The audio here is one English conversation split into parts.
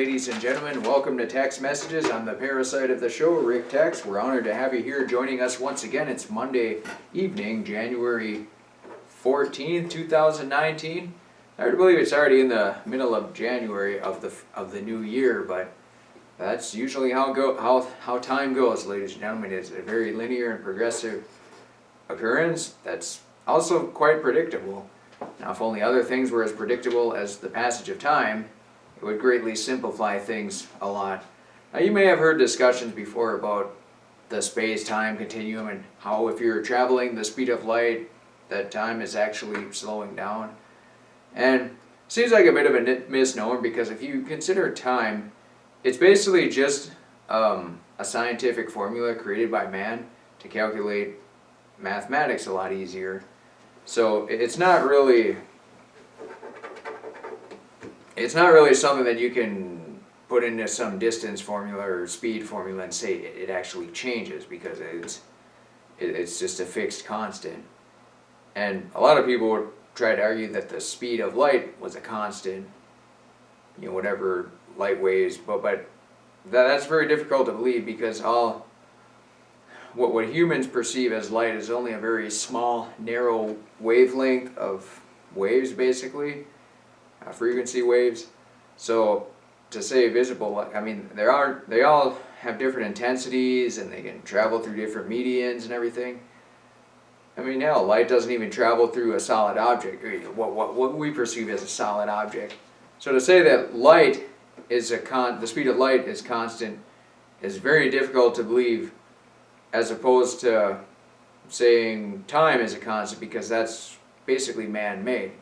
ladies and gentlemen. Welcome to Tex Messages. I'm the parasite of the show, Rick Tex. We're honored to have you here joining us once again. It's Monday evening, January 14th, 2019. Hard to believe it's already in the middle of January of the new year, but that's usually how time goes, ladies and gentlemen. It's a very linear and progressive occurrence that's also quite predictable. Now, if only other things were as predictable as the passage of time, it would greatly simplify things a lot. Now, you may have heard discussions before about the space-time continuum and how if you're traveling the speed of light, that time is actually slowing down. And it seems like a bit of a misnomer, because if you consider time, it's basically just a scientific formula created by man to calculate mathematics a lot easier. So it's not really something that you can put into some distance formula or speed formula and say it actually changes, because it's just a fixed constant. And a lot of people would try to argue that the speed of light was a constant, whatever light waves, but that's very difficult to believe, because what humans perceive as light is only a very small, narrow wavelength of waves, basically, frequency waves. So to say visible, I mean, they all have different intensities, and they can travel through different medians and everything. I mean, hell, light doesn't even travel through a solid object, what we perceive as a solid object. So to say that light is the speed of light is constant is very difficult to believe, as opposed to saying time is a constant, because that's basically man-made.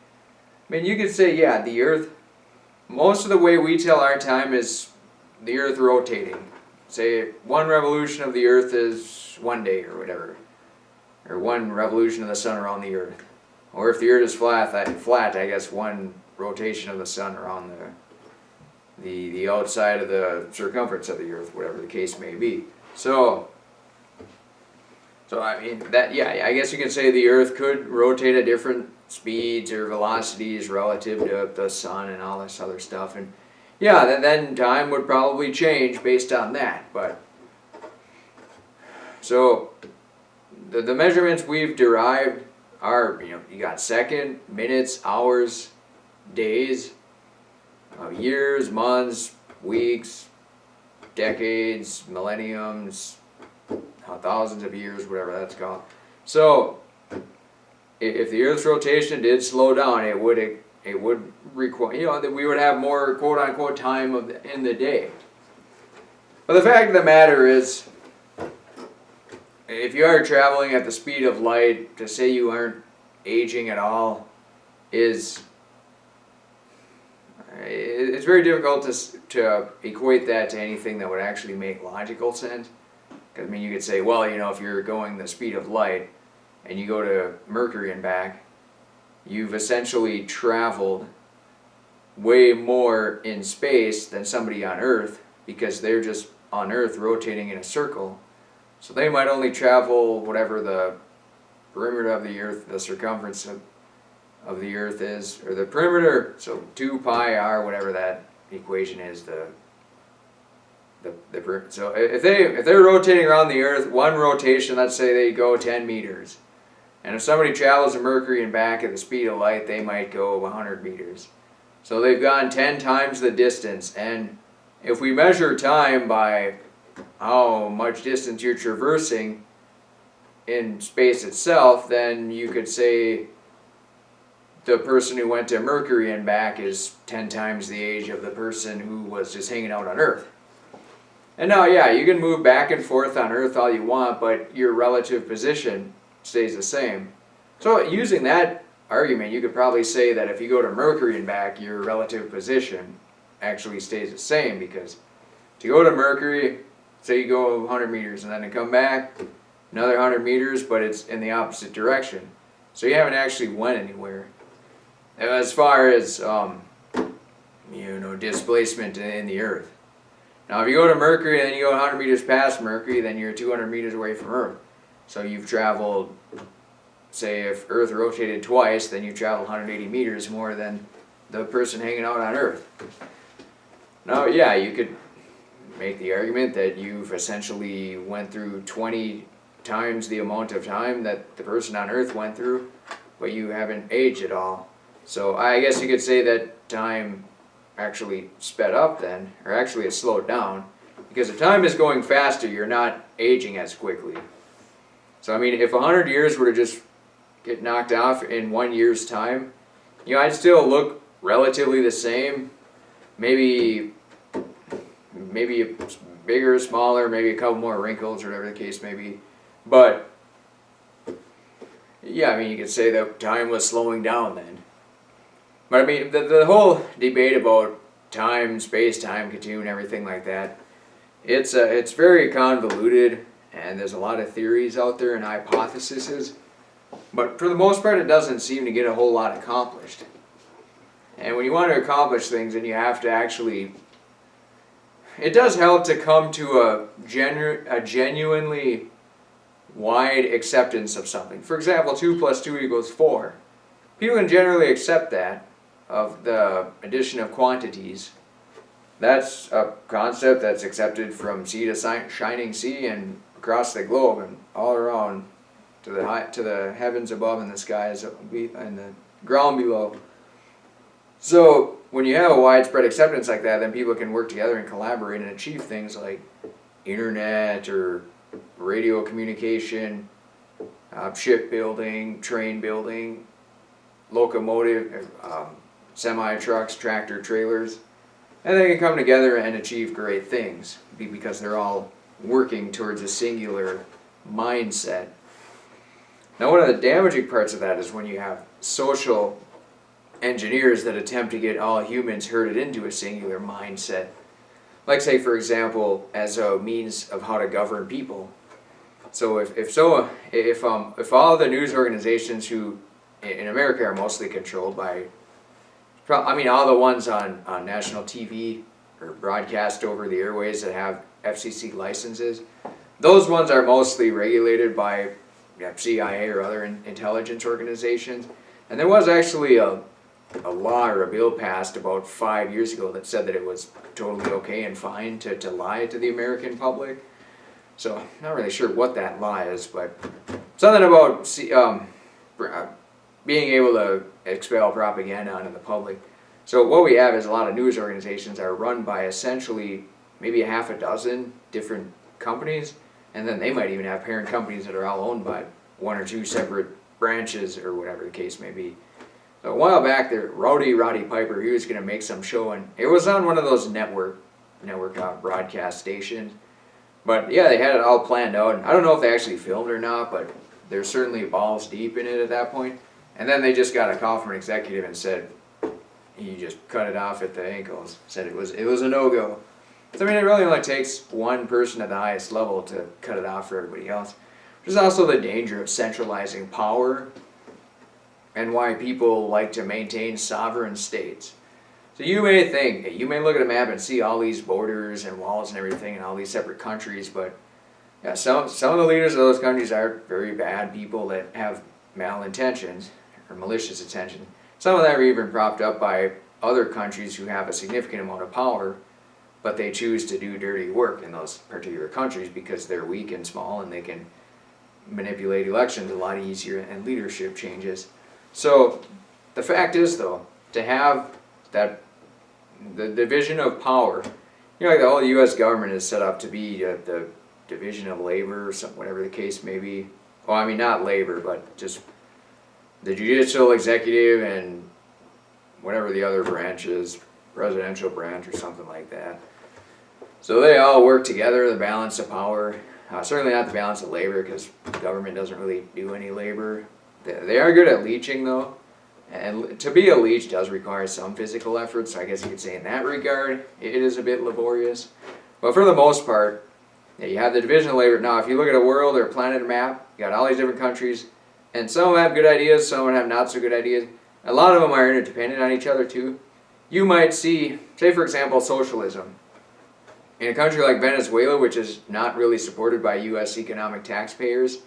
I mean, you could say, yeah, the Earth, most of the way we tell our time is the Earth rotating. Say one revolution of the Earth is one day or whatever, or one revolution of the sun around the Earth. Or if the Earth is flat, I guess one rotation of the sun around the outside of the circumference of the Earth, whatever the case may be. So I mean, I guess you can say the Earth could rotate at different speeds or velocities relative to the sun and all this other stuff, and yeah, then time would probably change based on that. But so the measurements we've derived are, you got second, minutes, hours, days, years, months, weeks, decades, millenniums, thousands of years, whatever that's called. So if the Earth's rotation did slow down, it would require, that we would have more quote-unquote time in the day. But the fact of the matter is, if you are traveling at the speed of light, to say you aren't aging at all it's very difficult to equate that to anything that would actually make logical sense. I mean, you could say, well, if you're going the speed of light and you go to Mercury and back, you've essentially traveled way more in space than somebody on Earth, because they're just on Earth rotating in a circle. So they might only travel whatever the perimeter of the Earth, the circumference of the Earth is, or the perimeter, so 2 pi r, whatever that equation is, so if they're rotating around the Earth, one rotation, let's say they go 10 meters. And if somebody travels to Mercury and back at the speed of light, they might go 100 meters. So they've gone 10 times the distance. And if we measure time by how much distance you're traversing in space itself, then you could say the person who went to Mercury and back is 10 times the age of the person who was just hanging out on Earth. And now, yeah, you can move back and forth on Earth all you want, but your relative position stays the same. So using that argument, you could probably say that if you go to Mercury and back, your relative position actually stays the same, because to go to Mercury, say you go 100 meters and then to come back another 100 meters, but it's in the opposite direction. So you haven't actually went anywhere. As far as displacement in the Earth. Now, if you go to Mercury and then you go 100 meters past Mercury, then you're 200 meters away from Earth. So you've traveled, say if Earth rotated twice, then you traveled 180 meters more than the person hanging out on Earth. Now, yeah, you could make the argument that you've essentially went through 20 times the amount of time that the person on Earth went through, but you haven't aged at all. So I guess you could say that time actually sped up then, or actually it slowed down, because if time is going faster, you're not aging as quickly. So I mean, if 100 years were to just get knocked off in 1 year's time, I'd still look relatively the same, maybe bigger, smaller, maybe a couple more wrinkles or whatever the case may be. But yeah, I mean, you could say that time was slowing down then. But I mean, the whole debate about time, space, time, continuum, everything like that, it's very convoluted, and there's a lot of theories out there and hypotheses. But for the most part, it doesn't seem to get a whole lot accomplished. And when you want to accomplish things, then you have to actually... It does help to come to a genuinely wide acceptance of something. For example, 2 + 2 = 4. People can generally accept that, of the addition of quantities. That's a concept that's accepted from sea to shining sea and across the globe and all around to the heavens above and the skies and the ground below. So when you have a widespread acceptance like that, then people can work together and collaborate and achieve things like internet or radio communication, shipbuilding, train building, locomotive, semi-trucks, tractor trailers, and they can come together and achieve great things because they're all working towards a singular mindset. Now, one of the damaging parts of that is when you have social engineers that attempt to get all humans herded into a singular mindset. Like, say, for example, as a means of how to govern people. So if all the news organizations who in America are mostly controlled by, all the ones on national TV or broadcast over the airways that have FCC licenses, those ones are mostly regulated by CIA or other intelligence organizations. And there was actually a law or a bill passed about 5 years ago that said that it was totally okay and fine to lie to the American public. So I'm not really sure what that law is, but something about being able to expel propaganda onto the public. So what we have is a lot of news organizations are run by essentially maybe a half a dozen different companies, and then they might even have parent companies that are all owned by 1 or 2 separate branches or whatever the case may be. So a while back there, Roddy Piper, he was going to make some show, and it was on one of those network broadcast stations. But yeah, they had it all planned out, and I don't know if they actually filmed or not, but they're certainly balls deep in it at that point. And then they just got a call from an executive and said he just cut it off at the ankles. Said it was a no-go. So I mean, it really only takes one person at the highest level to cut it off for everybody else. There's also the danger of centralizing power and why people like to maintain sovereign states. So you may look at a map and see all these borders and walls and everything and all these separate countries, but yeah, some of the leaders of those countries are very bad people that have malintentions or malicious intention. Some of them are even propped up by other countries who have a significant amount of power, but they choose to do dirty work in those particular countries because they're weak and small and they can manipulate elections a lot easier and leadership changes. So the fact is, though, to have the division of power, like the whole U.S. government is set up to be the division of labor or something, whatever the case may be. Well, I mean, not labor, but just the judicial, executive, and whatever the other branch is, presidential branch or something like that. So they all work together, the balance of power. Certainly not the balance of labor, because the government doesn't really do any labor. They are good at leeching, though. And to be a leech does require some physical effort, so I guess you could say in that regard, it is a bit laborious. But for the most part, you have the division of labor. Now, if you look at a world or a planet map, you got all these different countries, and some of them have good ideas, some of them have not so good ideas. A lot of them are interdependent on each other, too. You might see, say for example, socialism. In a country like Venezuela, which is not really supported by U.S. economic taxpayers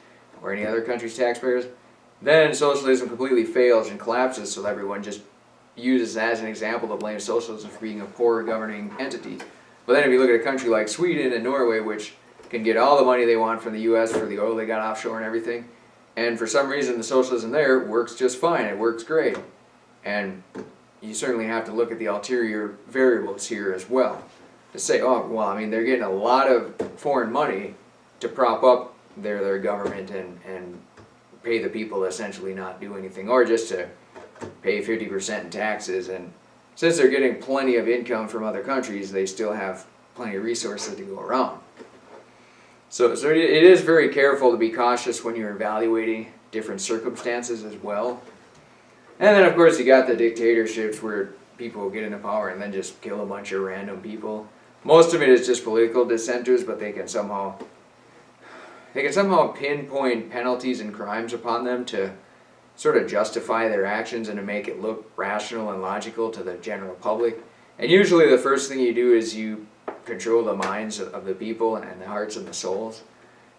or any other country's taxpayers, then socialism completely fails and collapses, so everyone just, uses as an example to blame socialism for being a poor governing entity. But then if you look at a country like Sweden and Norway, which can get all the money they want from the U.S. for the oil they got offshore and everything, and for some reason the socialism there works just fine, it works great. And you certainly have to look at the ulterior variables here as well. To say, oh, well, I mean, they're getting a lot of foreign money to prop up their government and pay the people to essentially not do anything, or just to pay 50% in taxes. And since they're getting plenty of income from other countries, they still have plenty of resources to go around. So it is very careful to be cautious when you're evaluating different circumstances as well. And then, of course, you got the dictatorships where people get into power and then just kill a bunch of random people. Most of it is just political dissenters, but they can somehow pinpoint penalties and crimes upon them to sort of justify their actions and to make it look rational and logical to the general public. And usually the first thing you do is you control the minds of the people and the hearts and the souls.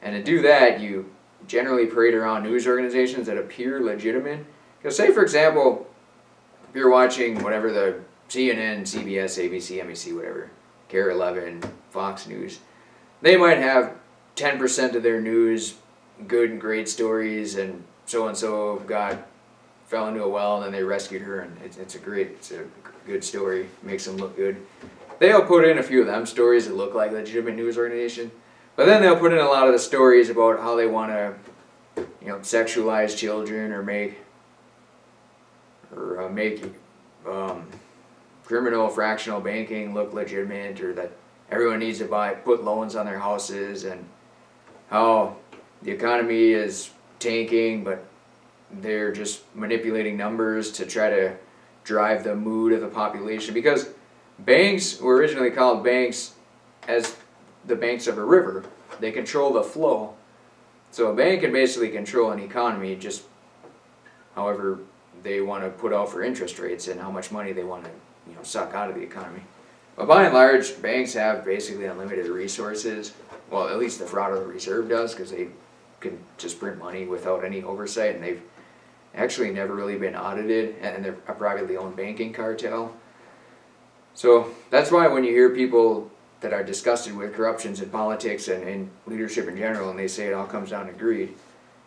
And to do that, you generally parade around news organizations that appear legitimate. Because say, for example, if you're watching whatever, the CNN, CBS, ABC, NBC, whatever, KARE 11, Fox News, they might have 10% of their news good and great stories, and so fell into a well and then they rescued her, and it's a good story, makes them look good. They'll put in a few of them stories that look like legitimate news organization, but then they'll put in a lot of the stories about how they want to, sexualize children or make criminal fractional banking look legitimate, or that everyone needs to put loans on their houses, and how the economy is tanking, but they're just manipulating numbers to try to drive the mood of the population. Because banks were originally called banks as the banks of a river. They control the flow. So a bank can basically control an economy just however they want to put out for interest rates and how much money they want to suck out of the economy. But by and large, banks have basically unlimited resources. Well, at least the Federal Reserve does, because they can just print money without any oversight, and they've actually never really been audited, and they're a privately owned banking cartel. So that's why when you hear people that are disgusted with corruptions in politics and leadership in general, and they say it all comes down to greed,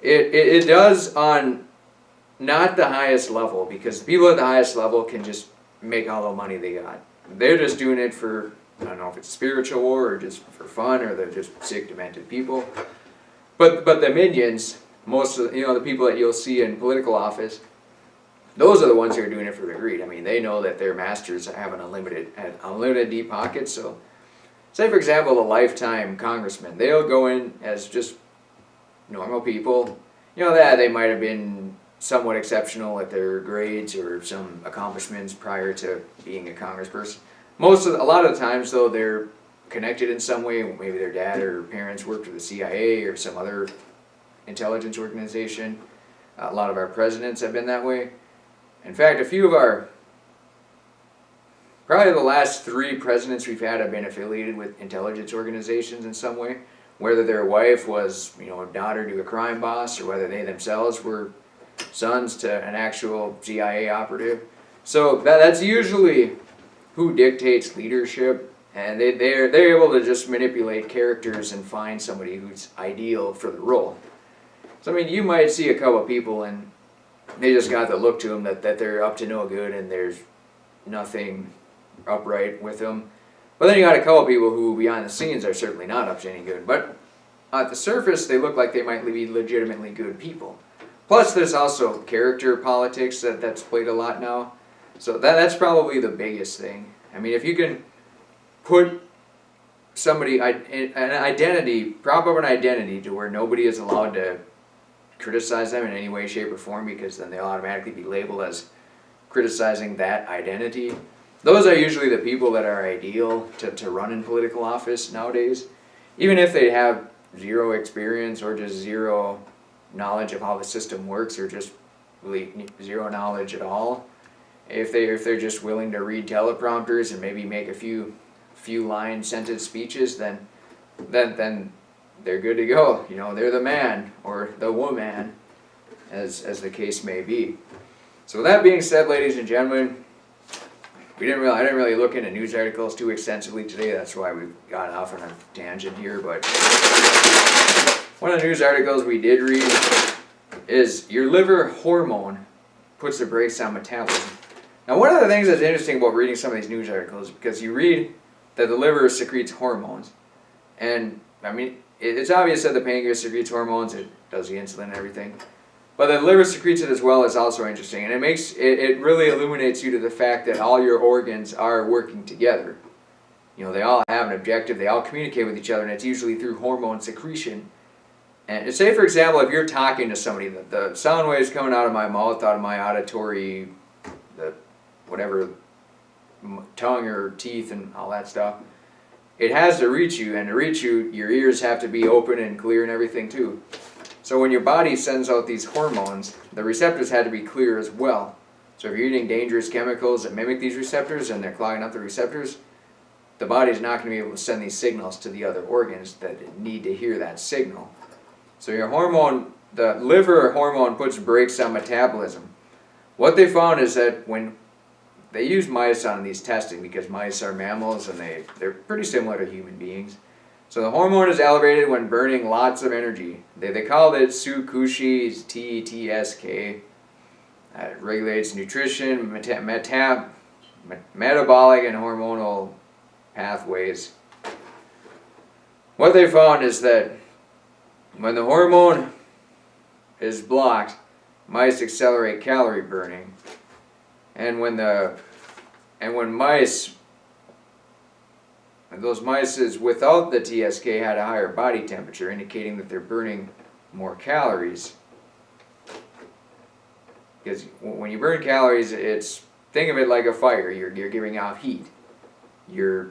it does on not the highest level, because the people at the highest level can just make all the money they got. They're just doing it for, I don't know if it's a spiritual war or just for fun, or they're just sick, demented people. But the minions, most of the people that you'll see in political office, those are the ones who are doing it for the greed. I mean, they know that their masters have unlimited deep pockets. So, say for example, a lifetime congressman, they'll go in as just normal people. That they might have been somewhat exceptional at their grades or some accomplishments prior to being a congressperson. A lot of the times, though, they're connected in some way. Maybe their dad or parents worked for the CIA or some other intelligence organization. A lot of our presidents have been that way. In fact, probably the last 3 presidents we've had have been affiliated with intelligence organizations in some way. Whether their wife was, daughter to a crime boss, or whether they themselves were sons to an actual CIA operative. So that's usually who dictates leadership, and they're able to just manipulate characters and find somebody who's ideal for the role. So I mean, you might see a couple of people and they just got the look to them that they're up to no good and there's nothing upright with them. But then you got a couple of people who behind the scenes are certainly not up to any good, but at the surface they look like they might be legitimately good people. Plus there's also character politics that's played a lot now. So that's probably the biggest thing. I mean, if you can put somebody, prop up an identity to where nobody is allowed to criticize them in any way, shape, or form, because then they'll automatically be labeled as criticizing that identity. Those are usually the people that are ideal to run in political office nowadays. Even if they have zero experience or just zero knowledge of how the system works, or just really zero knowledge at all. If they're just willing to read teleprompters and maybe make a few line sentence speeches, then they're good to go. They're the man or the woman, as the case may be. So with that being said, ladies and gentlemen, I didn't really look into news articles too extensively today. That's why we've gone off on a tangent here. But one of the news articles we did read is your liver hormone puts the brakes on metabolism. Now, one of the things that's interesting about reading some of these news articles is because you read that the liver secretes hormones, and I mean it's obvious that the pancreas secretes hormones. It does the insulin and everything. But the liver secretes it as well is also interesting, and it really illuminates you to the fact that all your organs are working together. You know, they all have an objective, they all communicate with each other, and it's usually through hormone secretion. And say, for example, if you're talking to somebody, the sound waves coming out of my mouth, out of my auditory, whatever, tongue or teeth and all that stuff, it has to reach you, and to reach you, your ears have to be open and clear and everything too. So when your body sends out these hormones, the receptors had to be clear as well. So if you're eating dangerous chemicals that mimic these receptors and they're clogging up the receptors, the body's not going to be able to send these signals to the other organs that need to hear that signal. So your hormone, the liver hormone puts brakes on metabolism. What they found is that when they use mice on these testing, because mice are mammals and they're pretty similar to human beings. So the hormone is elevated when burning lots of energy. They called it Tsukushi, TTSK. It regulates nutrition, metabolic and hormonal pathways. What they found is that when the hormone is blocked, mice accelerate calorie burning. And when those mice without the TSK had a higher body temperature, indicating that they're burning more calories. Because when you burn calories, think of it like a fire. You're giving off heat. You're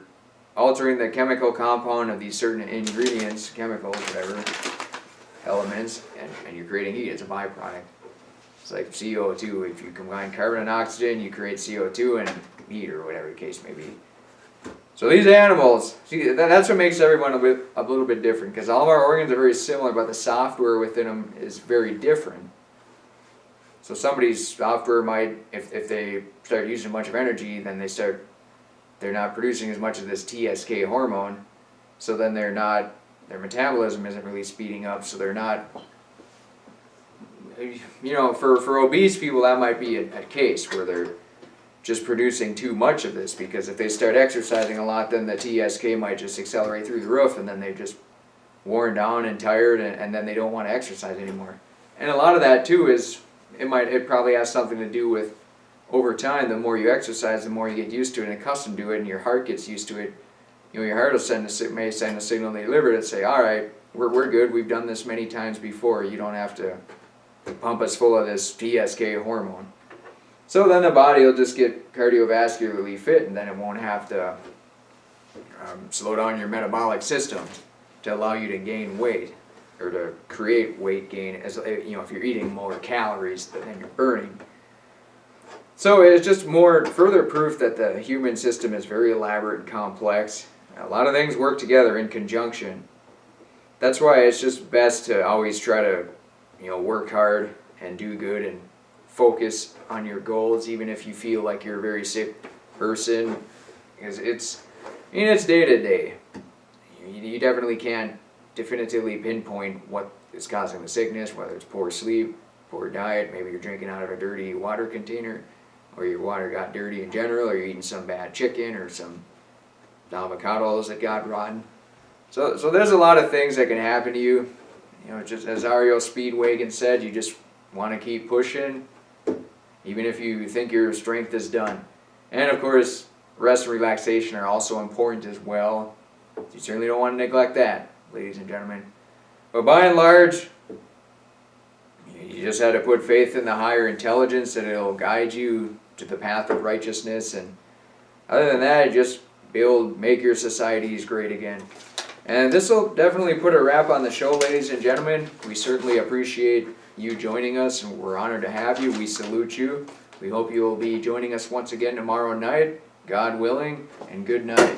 altering the chemical compound of these certain ingredients, chemicals, whatever, elements, and you're creating heat. It's a byproduct. It's like CO2. If you combine carbon and oxygen, you create CO2 and heat, or whatever the case may be. So these animals, see, that's what makes everyone a little bit different, because all of our organs are very similar, but the software within them is very different. So somebody's software might, if they start using a bunch of energy, then they're not producing as much of this TSK hormone, so then their metabolism isn't really speeding up, so they're not, you know, for obese people that might be a case where they're just producing too much of this, because if they start exercising a lot, then the TSK might just accelerate through the roof, and then they're just worn down and tired, and then they don't want to exercise anymore. And a lot of that too is, it probably has something to do with, over time, the more you exercise, the more you get used to it and accustomed to it, and your heart gets used to it. You know, your heart may send a signal to your liver to say, all right, we're good, we've done this many times before, you don't have to pump us full of this TSK hormone. So then the body will just get cardiovascularly fit, and then it won't have to slow down your metabolic system to allow you to gain weight, or to create weight gain, as you know, if you're eating more calories than you're burning. So it's just further proof that the human system is very elaborate and complex. A lot of things work together in conjunction. That's why it's just best to always try to, you know, work hard and do good and focus on your goals, even if you feel like you're a very sick person, because it's day to day. You definitely can't definitively pinpoint what is causing the sickness, whether it's poor sleep, poor diet, maybe you're drinking out of a dirty water container, or your water got dirty in general, or you're eating some bad chicken, or some avocados that got rotten. So there's a lot of things that can happen to you. You know, just as Ario Speedwagon said, you just want to keep pushing, even if you think your strength is done. And of course, rest and relaxation are also important as well. You certainly don't want to neglect that, ladies and gentlemen. But by and large, you just had to put faith in the higher intelligence, and it'll guide you to the path of righteousness. And other than that, just make your societies great again. And this will definitely put a wrap on the show, ladies and gentlemen. We certainly appreciate you joining us, and we're honored to have you. We salute you. We hope you will be joining us once again tomorrow night, God willing, and good night.